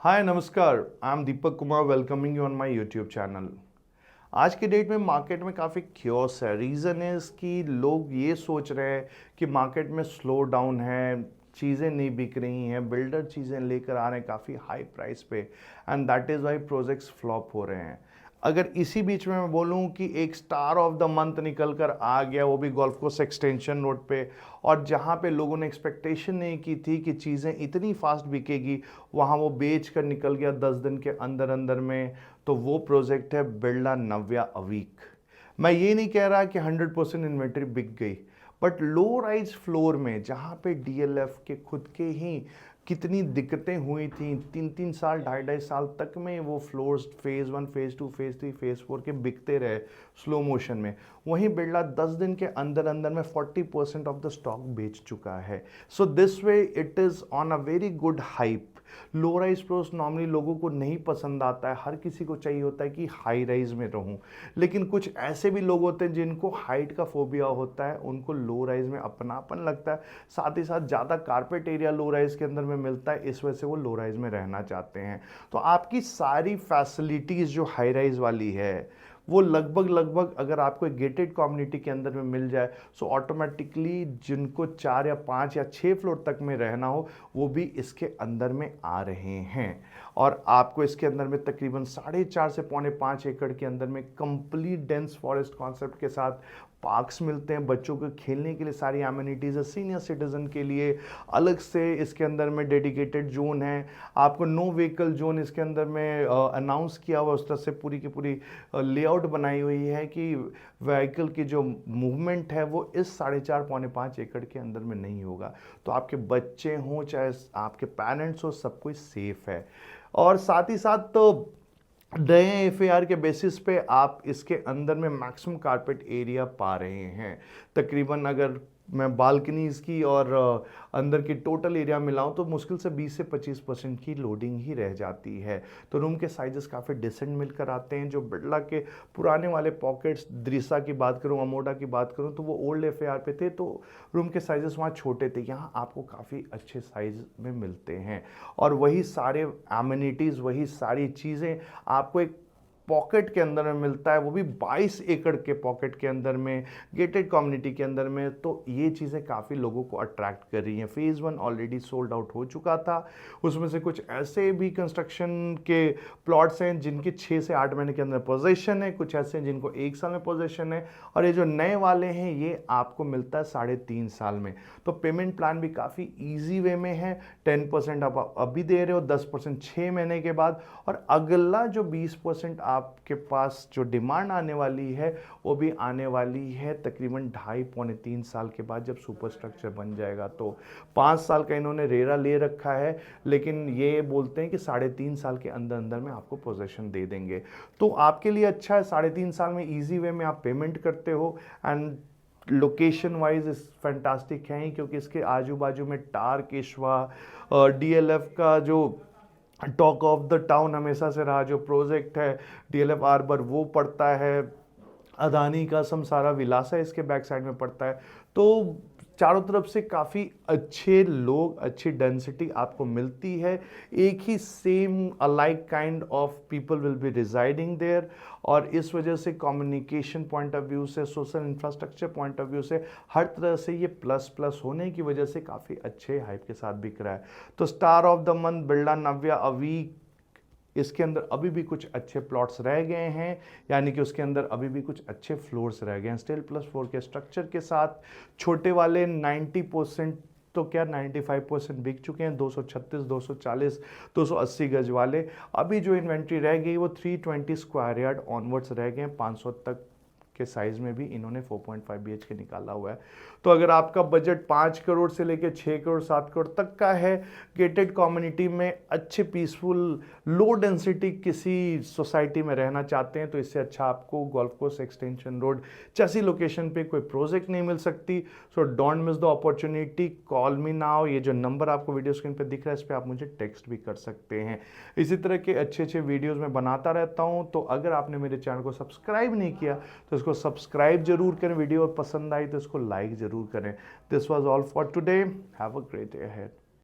हाय नमस्कार, I am Deepak Kumar welcoming you on my YouTube channel. आज के डेट में मार्केट में काफ़ी क्योस है। रीज़न है इसकी लोग ये सोच रहे हैं कि मार्केट में स्लो डाउन है, चीज़ें नहीं बिक रही हैं, बिल्डर चीज़ें लेकर आ रहे हैं काफ़ी हाई प्राइस पे and that is why projects flop हो रहे हैं। अगर इसी बीच में मैं बोलूं कि एक स्टार ऑफ द मंथ निकल कर आ गया, वो भी गोल्फ कोर्स एक्सटेंशन रोड पे, और जहां पे लोगों ने एक्सपेक्टेशन नहीं की थी कि चीज़ें इतनी फास्ट बिकेगी, वहां वो बेच कर निकल गया 10 दिन के अंदर अंदर में। तो वो प्रोजेक्ट है बिरला नव्या अवीक। मैं ये नहीं कह रहा कि 100% इन्वेंट्री बिक गई, बट लो राइज फ्लोर में जहाँ पे डीएलएफ के खुद के ही कितनी दिक्कतें हुई थी, 3-3 साल 2.5-2.5 साल तक में वो floors phase 1 phase 2 phase 3 phase 4 के बिकते रहे स्लो मोशन में। वहीं बिरला 10 दिन के अंदर अंदर में 40% ऑफ द स्टॉक बेच चुका है। So this way it is on a very good hype. Low rise floors normally लोगों को नहीं पसंद आता है, हर किसी को चाहिए होता है कि हाई राइज में रहूं। लेकिन कुछ ऐसे भी लोग होते हैं जिनको हाइट का फोबिया होता है, उनको लो राइज में अपनापन लगता है, साथ ही साथ ज़्यादा कारपेट एरिया लो राइज के अंदर में मिलता है, इस वजह से वो लो राइज में रहना चाहते हैं। तो आपकी सारी फैसिलिटीज़ जो हाई राइज वाली है वो लगभग लगभग अगर आपको एक गेटेड कम्युनिटी के अंदर में मिल जाए, सो ऑटोमेटिकली जिनको 4 या 5 या 6 फ्लोर तक में रहना हो वो भी इसके अंदर में आ रहे हैं। और आपको इसके अंदर में तकरीबन 4.5 से 5.25 एकड़ के अंदर में कंप्लीट डेंस फॉरेस्ट कॉन्सेप्ट के साथ पार्क्स मिलते हैं, बच्चों के खेलने के लिए सारी एमिनिटीज़ है, सीनियर सिटीज़न के लिए अलग से इसके अंदर में डेडिकेटेड जोन है। आपको नो व्हीकल जोन इसके अंदर में अनाउंस किया हुआ, उस तरह से पूरी की पूरी लेआउट बनाई हुई है कि व्हीकल की जो मूवमेंट है वो इस 4.5 पौने 5 एकड़ के अंदर में नहीं होगा। तो आपके बच्चे हों चाहे आपके पेरेंट्स हो, सब कुछ सेफ है। और साथ ही साथ तो नए एफएआर के बेसिस पे आप इसके अंदर में मैक्सिमम कारपेट एरिया पा रहे हैं। तकरीबन अगर मैं बालकनीज की और अंदर की टोटल एरिया मिलाऊं तो मुश्किल से 20 से 25% की लोडिंग ही रह जाती है। तो रूम के साइजेस काफ़ी डिसेंट मिलकर आते हैं। जो बिरला के पुराने वाले पॉकेट्स, द्रिसा की बात करूं, अमोडा की बात करूं, तो वो ओल्ड एफएआर पे थे, तो रूम के साइजेस वहाँ छोटे थे। यहाँ आपको काफ़ी अच्छे साइज में मिलते हैं और वही सारे एमिनिटीज़, वही सारी चीज़ें आपको एक पॉकेट के अंदर में मिलता है, वो भी 22 एकड़ के पॉकेट के अंदर में, गेटेड कम्युनिटी के अंदर में। तो ये चीज़ें काफ़ी लोगों को अट्रैक्ट कर रही हैं। फेज़ 1 ऑलरेडी सोल्ड आउट हो चुका था, उसमें से कुछ ऐसे भी कंस्ट्रक्शन के प्लॉट्स हैं जिनके 6 से 8 महीने के अंदर पोजेशन है, कुछ ऐसे हैं जिनको 1 साल में पोजेशन है, और ये जो नए वाले हैं ये आपको मिलता है 3.5 साल में। तो पेमेंट प्लान भी काफ़ी ईजी वे में है। 10% आप अभी दे रहे हो, 10% 6 महीने के बाद, और अगला जो 20% आपके पास जो डिमांड आने वाली है वो भी आने वाली है तकरीबन 2.5 पौने 3 साल के बाद, जब सुपर स्ट्रक्चर बन जाएगा। तो 5 साल का इन्होंने रेरा ले रखा है, लेकिन ये बोलते हैं कि 3.5 साल के अंदर अंदर में आपको पोजेशन दे देंगे। तो आपके लिए अच्छा है, 3.5 साल में ईजी वे में आप पेमेंट करते हो। एंड लोकेशन वाइज इस फैंटास्टिक है ही, क्योंकि इसके आजू बाजू में टारकेश्वा, डीएलएफ का जो टॉक ऑफ द टाउन हमेशा से रहा जो प्रोजेक्ट है डीएलएफ आर्बर, वो पड़ता है। अदानी का समसारा विलासा इसके बैक साइड में पड़ता है। तो चारों तरफ से काफ़ी अच्छे लोग, अच्छी डेंसिटी आपको मिलती है। एक ही same alike kind of people will be residing there, और इस वजह से कम्युनिकेशन पॉइंट ऑफ व्यू से, social infrastructure point of view से, हर तरह से ये प्लस प्लस होने की वजह से काफ़ी अच्छे हाइप के साथ बिक रहा है। तो star of the month Birla Navya Aveek, इसके अंदर अभी भी कुछ अच्छे प्लॉट्स रह गए हैं, यानी कि उसके अंदर अभी भी कुछ अच्छे फ्लोर्स रह गए हैं स्टील प्लस 4 के स्ट्रक्चर के साथ। छोटे वाले 90% तो क्या 95% बिक चुके हैं, 236, 240, 280 गज वाले। अभी जो इन्वेंट्री रह गई वो 320 स्क्वायर यार्ड ऑनवर्ड्स रह गए हैं। 500 तक के साइज में भी इन्होंने 4.5 BHK निकाला हुआ है। तो अगर आपका बजट 5 करोड़ से लेकर 6 करोड़ 7 करोड़ तक का है, गेटेड कम्युनिटी में अच्छे पीसफुल लो डेंसिटी किसी सोसाइटी में रहना चाहते हैं, तो इससे अच्छा आपको गोल्फ कोर्स एक्सटेंशन रोड जैसी लोकेशन पे कोई प्रोजेक्ट नहीं मिल सकती। So don't miss the opportunity, call me now. ये जो नंबर आपको वीडियो स्क्रीन पे दिख रहा है, इस पर आप मुझे टेक्स्ट भी कर सकते हैं। इसी तरह के अच्छे अच्छे वीडियोज़ मैं बनाता रहता हूँ। तो अगर आपने मेरे चैनल को सब्सक्राइब नहीं किया तो इसको सब्सक्राइब जरूर करें, वीडियो पसंद आई तो इसको लाइक जरूर करें। This was all for today, have a great day ahead.